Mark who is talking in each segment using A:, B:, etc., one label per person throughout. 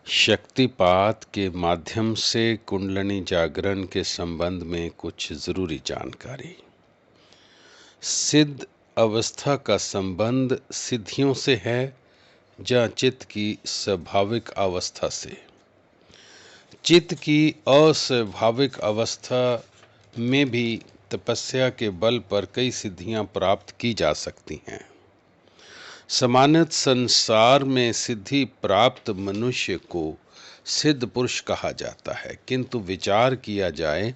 A: शक्तिपात के माध्यम से कुंडलिनी जागरण के संबंध में कुछ जरूरी जानकारी। सिद्ध अवस्था का संबंध सिद्धियों से है या चित्त की स्वाभाविक अवस्था से। चित्त की अस्वाभाविक अवस्था में भी तपस्या के बल पर कई सिद्धियां प्राप्त की जा सकती हैं। सामान्यतः संसार में सिद्धि प्राप्त मनुष्य को सिद्ध पुरुष कहा जाता है, किंतु विचार किया जाए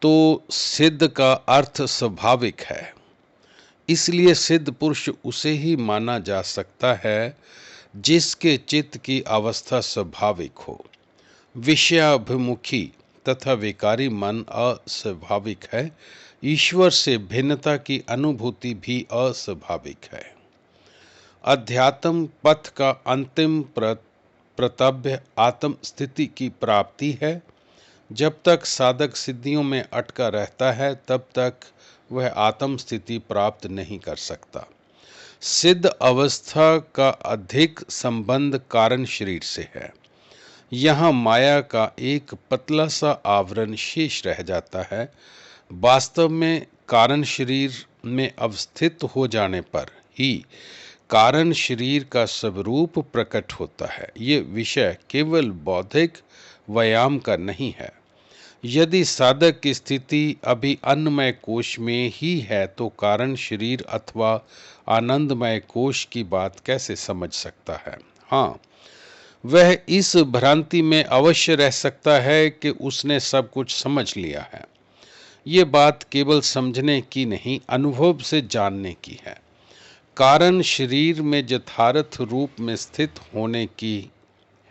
A: तो सिद्ध का अर्थ स्वाभाविक है। इसलिए सिद्ध पुरुष उसे ही माना जा सकता है जिसके चित्त की अवस्था स्वाभाविक हो। विषयाभिमुखी तथा विकारी मन अस्वाभाविक है। ईश्वर से भिन्नता की अनुभूति भी अस्वाभाविक है। अध्यात्म पथ का अंतिम प्रतव्य आत्म स्थिति की प्राप्ति है। जब तक साधक सिद्धियों में अटका रहता है तब तक वह आत्म स्थिति प्राप्त नहीं कर सकता। सिद्ध अवस्था का अधिक संबंध कारण शरीर से है। यहाँ माया का एक पतला सा आवरण शेष रह जाता है। वास्तव में कारण शरीर में अवस्थित हो जाने पर ही कारण शरीर का स्वरूप प्रकट होता है। ये विषय केवल बौद्धिक व्यायाम का नहीं है। यदि साधक की स्थिति अभी अन्नमय कोश में ही है तो कारण शरीर अथवा आनंदमय कोश की बात कैसे समझ सकता है? हाँ, वह इस भ्रांति में अवश्य रह सकता है कि उसने सब कुछ समझ लिया है। ये बात केवल समझने की नहीं, अनुभव से जानने की है। कारण शरीर में यथार्थ रूप में स्थित होने की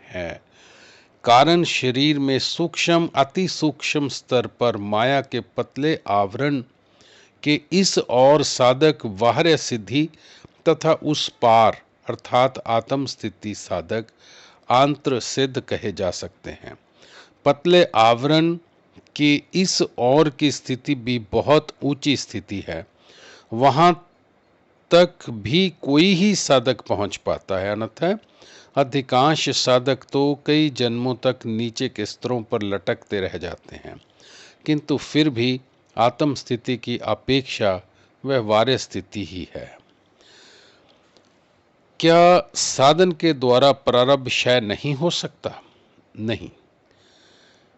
A: है। कारण शरीर में सूक्ष्म अति सूक्ष्म स्तर पर माया के पतले आवरण के इस और साधक बाह्य सिद्धि तथा उस पार अर्थात आत्म स्थिति साधक आंतर सिद्ध कहे जा सकते हैं। पतले आवरण की इस और की स्थिति भी बहुत ऊंची स्थिति है। वहां तक भी कोई ही साधक पहुंच पाता है, अन्यथा अधिकांश साधक तो कई जन्मों तक नीचे के स्तरों पर लटकते रह जाते हैं, किंतु फिर भी आत्म स्थिति की अपेक्षा वह वार्य स्थिति ही है। क्या साधन के द्वारा प्रारब्ध क्षय नहीं हो सकता? नहीं।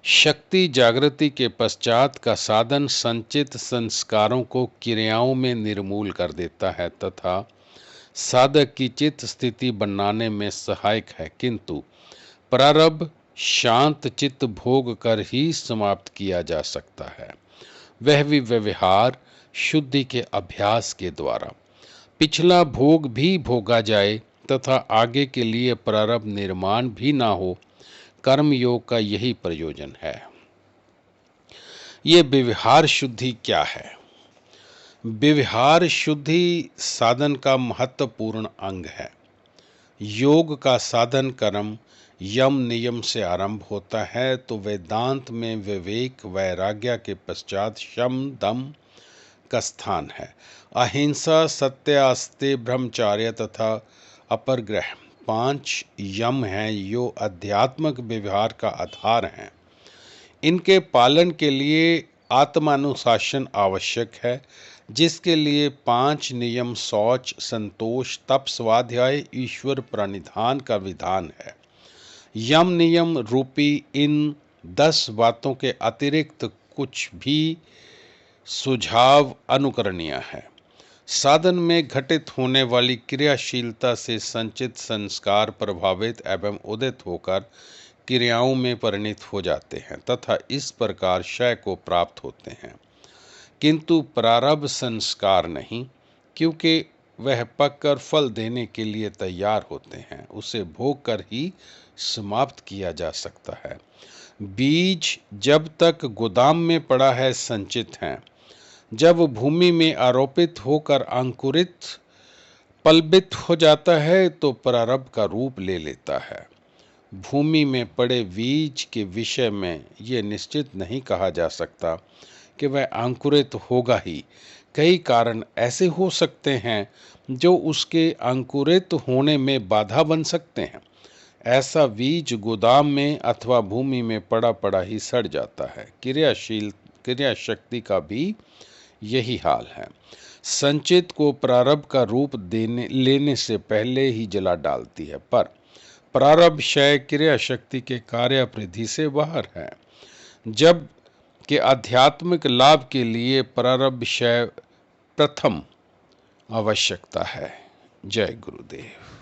A: शक्ति जागृति के पश्चात का साधन संचित संस्कारों को क्रियाओं में निर्मूल कर देता है तथा साधक की चित्त स्थिति बनाने में सहायक है, किंतु प्रारब्ध शांत चित्त भोग कर ही समाप्त किया जा सकता है, वह भी व्यवहार शुद्धि के अभ्यास के द्वारा। पिछला भोग भी भोगा जाए तथा आगे के लिए प्रारब्ध निर्माण भी ना हो, कर्म योग का यही प्रयोजन है। ये व्यवहार शुद्धि क्या है? व्यवहार शुद्धि साधन का महत्वपूर्ण अंग है। योग का साधन कर्म यम नियम से आरंभ होता है तो वेदांत में विवेक वैराग्य के पश्चात शम दम का स्थान है। अहिंसा सत्य अस्तेय ब्रह्मचार्य तथा अपरग्रह 5 यम हैं जो आध्यात्मिक व्यवहार का आधार हैं। इनके पालन के लिए आत्मानुशासन आवश्यक है, जिसके लिए 5 नियम शौच संतोष तप स्वाध्याय ईश्वर प्रणिधान का विधान है। यम नियम रूपी इन 10 बातों के अतिरिक्त कुछ भी सुझाव अनुकरणीय है। साधन में घटित होने वाली क्रियाशीलता से संचित संस्कार प्रभावित एवं उदित होकर क्रियाओं में परिणित हो जाते हैं तथा इस प्रकार क्षय को प्राप्त होते हैं, किंतु प्रारब्ध संस्कार नहीं, क्योंकि वह पककर फल देने के लिए तैयार होते हैं। उसे भोग कर ही समाप्त किया जा सकता है। बीज जब तक गोदाम में पड़ा है संचित हैं, जब भूमि में आरोपित होकर अंकुरित पल्बित हो जाता है तो प्रारब्ध का रूप ले लेता है। भूमि में पड़े बीज के विषय में यह निश्चित नहीं कहा जा सकता कि वह अंकुरित होगा ही। कई कारण ऐसे हो सकते हैं जो उसके अंकुरित होने में बाधा बन सकते हैं। ऐसा बीज गोदाम में अथवा भूमि में पड़ा पड़ा ही सड़ जाता है। क्रिया शक्ति का भी यही हाल है। संचित को प्रारब्ध का रूप लेने से पहले ही जला डालती है, पर प्रारब्ध क्षय क्रिया शक्ति के कार्य से बाहर है। जब के आध्यात्मिक लाभ के लिए प्रारब्ध क्षय प्रथम आवश्यकता है। जय गुरुदेव।